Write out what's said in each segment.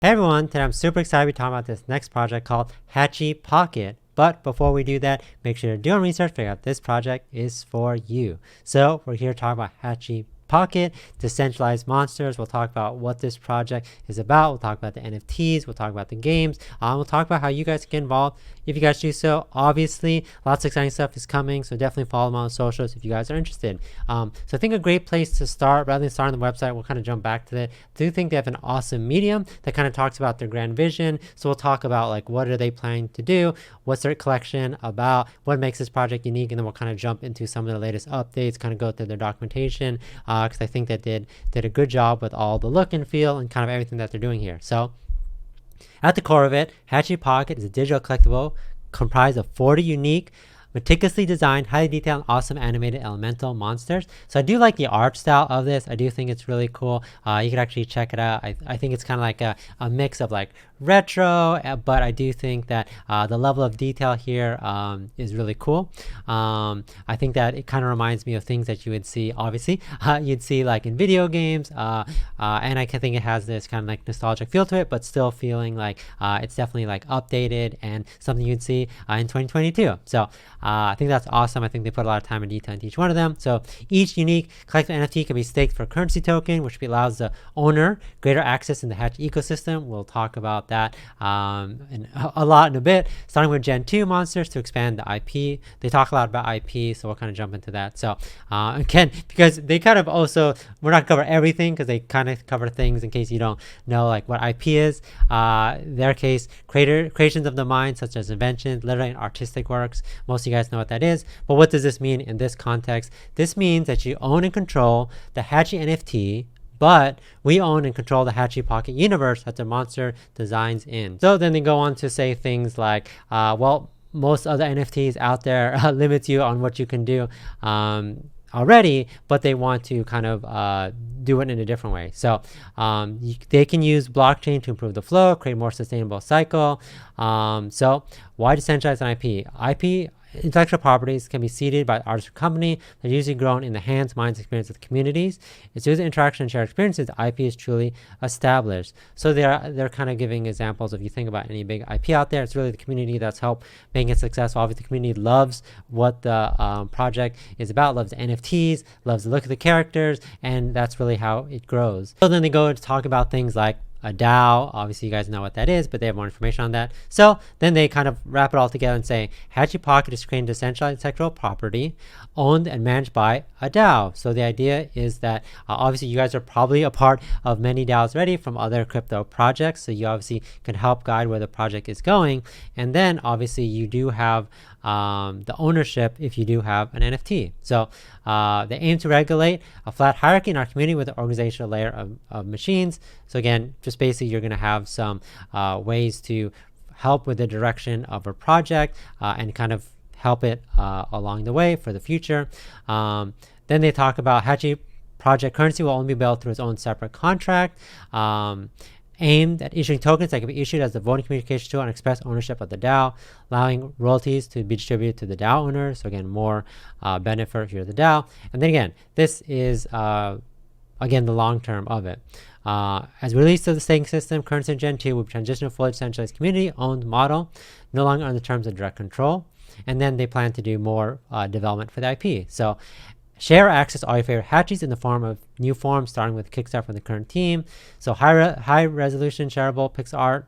Hey everyone, today I'm super excited to be talking about this next project called Hatchy Pocket. But before we do that, make sure to do your research, figure out this project is for you. So we're here to talk about Hatchy Pocket, decentralized monsters. We'll talk about what this project is about. We'll talk about the NFTs. We'll talk about the games. We'll talk about how you guys can get involved. If you guys do so, obviously, lots of exciting stuff is coming. So definitely follow them on socials if you guys are interested. So I think a great place to start, rather than starting the website, we'll kind of jump back to that. I do think they have an awesome medium that kind of talks about their grand vision. So we'll talk about like what are they planning to do, what's their collection about, what makes this project unique, and then we'll kind of jump into some of the latest updates, kind of go through their documentation, because I think they did a good job with all the look and feel and kind of everything that they're doing here. So at the core of it, Hatchy Pocket is a digital collectible comprised of 40 unique, meticulously designed, highly detailed, awesome animated elemental monsters. So I do like the art style of this. I do think it's really cool. You could actually check it out. I think it's kind of like a mix of like retro, but I do think that the level of detail here is really cool. I think that it kind of reminds me of things that you would see, obviously, you'd see like in video games, and I think it has this kind of like nostalgic feel to it, but still feeling like it's definitely like updated and something you'd see in 2022. So I think that's awesome. I think they put a lot of time and detail into each one of them. So each unique collectible NFT can be staked for a currency token, which allows the owner greater access in the Hatch ecosystem. We'll talk about that a lot in a bit, starting with Gen 2 monsters to expand the IP. They talk a lot about IP, so we'll kind of jump into that. So again, because they kind of also, we're not cover everything because they kind of cover things in case you don't know like what IP is. Their case, creations of the mind, such as inventions, literary and artistic works. Most of you guys know what that is, but what does this mean in this context? This means that you own and control the Hatchy NFT, but we own and control the Hatchy Pocket universe that the monster designs in. So then they go on to say things like, well, most other NFTs out there limits you on what you can do already, but they want to kind of do it in a different way. So they can use blockchain to improve the flow, create a more sustainable cycle. So why decentralize an IP? Intellectual properties can be seeded by the artist or company. They're usually grown in the hands, minds, experience of the communities. It's user interaction and shared experiences. The IP is truly established. So they're kind of giving examples. If you think about any big IP out there, it's really the community that's helped making it successful. Obviously, the community loves what the project is about, loves the NFTs, loves the look of the characters, and that's really how it grows. So then they go to talk about things like a DAO. Obviously you guys know what that is, but they have more information on that. So then they kind of wrap it all together and say Hatchy Pocket is creating decentralized intellectual property owned and managed by a DAO. So the idea is that obviously you guys are probably a part of many DAOs already from other crypto projects, so you obviously can help guide where the project is going. And then obviously you do have the ownership if you do have an NFT. So they aim to regulate a flat hierarchy in our community with an organizational layer of machines. So again, just basically you're going to have some ways to help with the direction of a project and kind of help it along the way for the future. Then they talk about Hatchy project currency will only be built through its own separate contract. Aimed at issuing tokens that can be issued as the voting communication tool and express ownership of the DAO, allowing royalties to be distributed to the DAO owners. So again, more benefit if you're the DAO. And then again, this is again the long term of it. As released to the staking system, currency Gen 2 will transition to a fully decentralized community-owned model, no longer under the terms of direct control. And then they plan to do more development for the IP. So share access all your favorite Hatchies in the form of new forms, starting with Kickstarter from the current team. So high resolution shareable pixel art,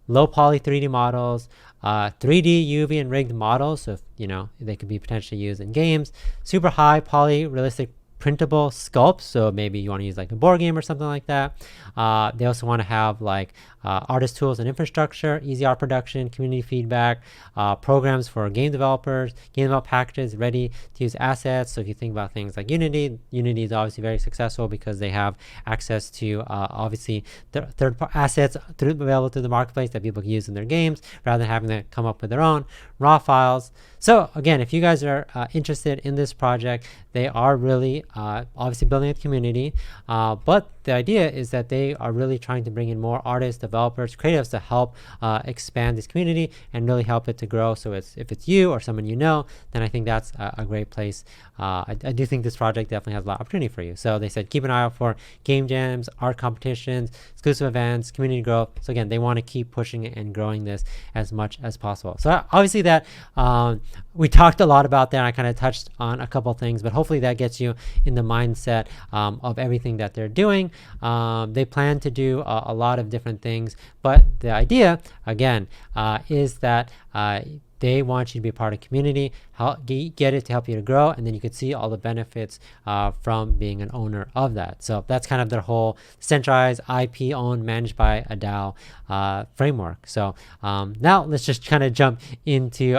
low poly 3D models, 3D, UV, and rigged models. So if, you know, they could be potentially used in games. Super high poly realistic printable sculpts. So maybe you want to use like a board game or something like that. They also want to have like artist tools and infrastructure, easy art production, community feedback, programs for game developers, game development packages, ready to use assets. So if you think about things like Unity is obviously very successful because they have access to obviously third-party assets available through the marketplace that people can use in their games rather than having to come up with their own raw files. So again, if you guys are interested in this project, they are really obviously building a community, but the idea is that they are really trying to bring in more artists, developers, creatives to help expand this community and really help it to grow. So if it's you or someone you know, then I think that's a great place. I do think this project definitely has a lot of opportunity for you. So they said keep an eye out for game jams, art competitions, exclusive events, community growth. So again, they want to keep pushing it and growing this as much as possible. So obviously that we talked a lot about that. I kind of touched on a couple things, but hopefully that gets you in the mindset of everything that they're doing. They plan to do a lot of different things, but the idea again is that they want you to be a part of the community, get it to help you to grow, and then you could see all the benefits from being an owner of that. So that's kind of their whole centralized IP owned, managed by a DAO framework. So now let's just kind of jump into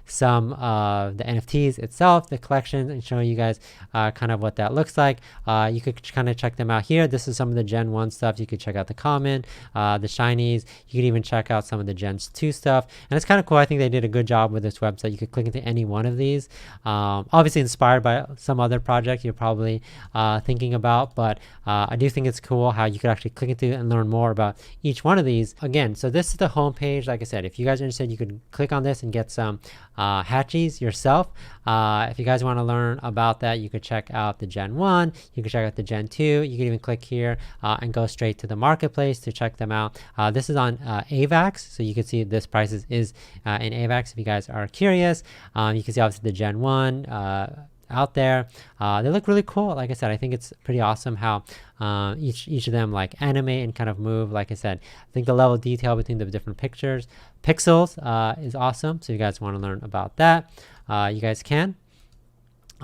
some of the NFTs itself, the collections, and show you guys kind of what that looks like. You could kind of check them out here. This is some of the Gen 1 stuff. You could check out the common, the shinies. You could even check out some of the Gen 2 stuff. And it's kind of cool. I think they did a good job with this website. You could click into any one of these. Obviously inspired by some other project you're probably thinking about, but I do think it's cool how you could actually click into it and learn more about each one of these. Again, so this is the home page. Like I said, if you guys are interested, you could click on this and get some Hatchies yourself. If you guys want to learn about that, you could check out the Gen 1, you could check out the Gen 2, you can even click here and go straight to the marketplace to check them out. This is on AVAX, so you can see this price is in AVAX if you guys are curious. You can see obviously the Gen 1 out there. They look really cool. Like I said, I think it's pretty awesome how each of them like animate and kind of move. Like I said, I think the level of detail between the different pixels is awesome. So if you guys want to learn about that, you guys can.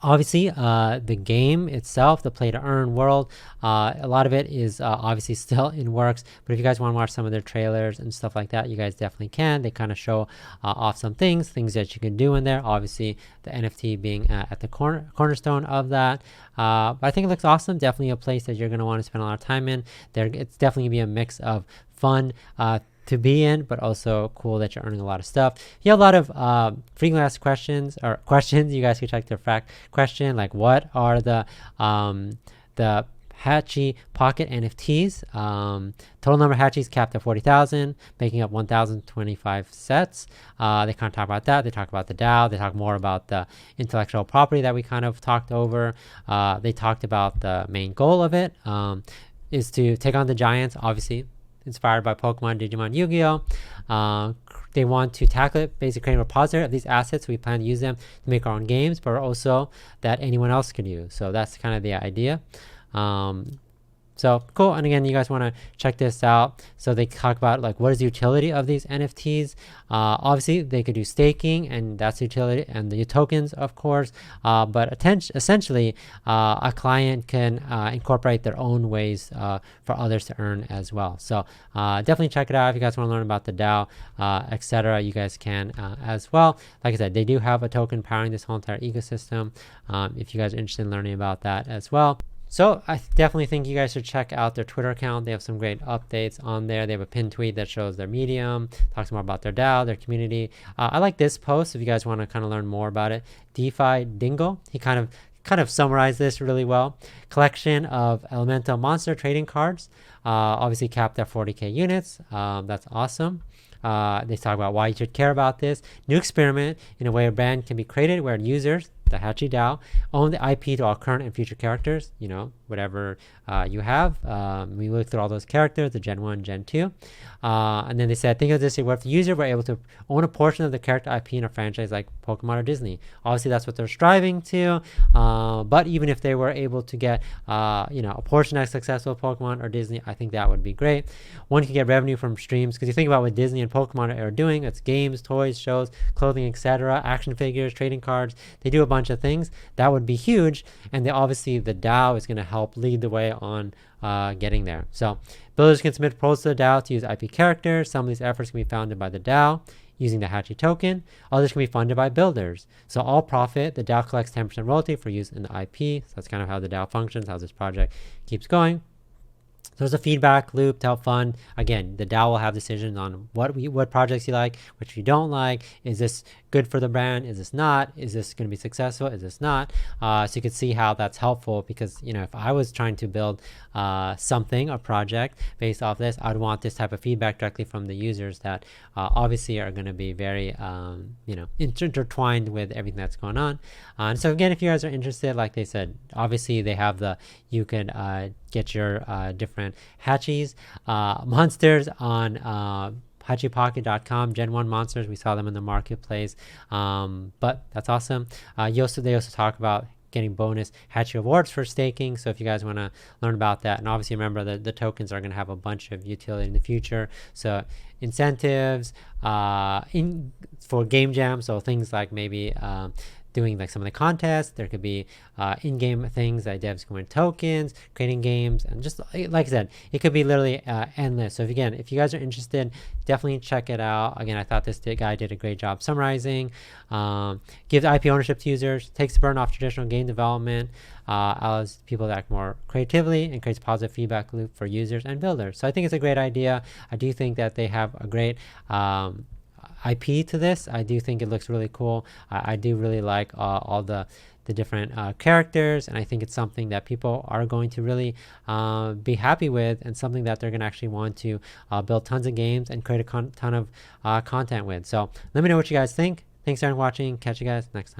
Obviously, the game itself, the play to earn world, a lot of it is obviously still in works, but if you guys want to watch some of their trailers and stuff like that, you guys definitely can. They kind of show off some things that you can do in there. Obviously, the NFT being at the cornerstone of that. But I think it looks awesome. Definitely a place that you're going to want to spend a lot of time in. It's definitely going to be a mix of fun to be in, but also cool that you're earning a lot of stuff. You have a lot of frequently asked questions, you guys can check their fact question, like what are the Hatchy Pocket NFTs. Total number of Hatchies capped at 40,000, making up 1,025 sets. They kind of talk about that. They talk about the DAO. They talk more about the intellectual property that we kind of talked over. They talked about the main goal of it is to take on the giants, obviously inspired by Pokemon, Digimon, Yu-Gi-Oh! They want to tackle it, basically creating a repository of these assets. We plan to use them to make our own games, but also that anyone else could use. So that's kind of the idea. So cool. And again, you guys want to check this out. So they talk about like what is the utility of these NFTs. Obviously they could do staking, and that's the utility, and the tokens of course, but essentially a client can incorporate their own ways for others to earn as well. So definitely check it out. If you guys want to learn about the DAO, etc., you guys can as well. Like I said, they do have a token powering this whole entire ecosystem, if you guys are interested in learning about that as well. So I definitely think you guys should check out their Twitter account. They have some great updates on there. They have a pinned tweet that shows their Medium, talks more about their DAO, their community. I like this post if you guys want to kind of learn more about it. DeFi Dingle, he kind of summarized this really well. Collection of elemental monster trading cards, obviously capped at 40k units. That's awesome. They talk about why you should care about this. New experiment in a way a brand can be created where users, the Hatchy DAO, own the IP to all current and future characters, whatever you have. We looked through all those characters, the Gen 1, Gen 2. And then they said, think of this, where if the user were able to own a portion of the character IP in a franchise like Pokemon or Disney. Obviously, that's what they're striving to. But even if they were able to get, a portion of successful Pokemon or Disney, I think that would be great. One can get revenue from streams, because you think about what Disney and Pokemon are doing. It's games, toys, shows, clothing, etc., action figures, trading cards. They do a bunch of things. That would be huge. And obviously, the DAO is going to help lead the way on getting there. So builders can submit proposals to the DAO to use IP characters. Some of these efforts can be funded by the DAO using the Hatchy token. Others can be funded by builders. So all profit, the DAO collects 10% royalty for use in the IP. So that's kind of how the DAO functions, how this project keeps going. There's a feedback loop to help fund. Again, the DAO will have decisions on what projects you like, which you don't like. Is this good for the brand? Is this not? Is this going to be successful? Is this not? So you can see how that's helpful, because if I was trying to build something, a project based off this, I'd want this type of feedback directly from the users that obviously are going to be very intertwined with everything that's going on. And so again, if you guys are interested, like they said, obviously they have you could get your different Hatchies, monsters on HatchyPocket.com, Gen 1 monsters. We saw them in the marketplace, but that's awesome. They also talk about getting bonus Hatchy rewards for staking. So if you guys want to learn about that, and obviously remember that the tokens are going to have a bunch of utility in the future. So incentives for game jams, so things like maybe doing like some of the contests. There could be in-game things that devs can win tokens, creating games, and just like I said, it could be literally endless. So if you guys are interested, definitely check it out. Again, I thought this guy did a great job summarizing. Gives IP ownership to users, takes the burden off traditional game development, allows people to act more creatively, and creates positive feedback loop for users and builders. So I think it's a great idea. I do think that they have a great IP to this. I do think it looks really cool. I do really like all the different characters, and I think it's something that people are going to really be happy with, and something that they're going to actually want to build tons of games and create a ton of content with. So let me know what you guys think. Thanks for watching. Catch you guys next time.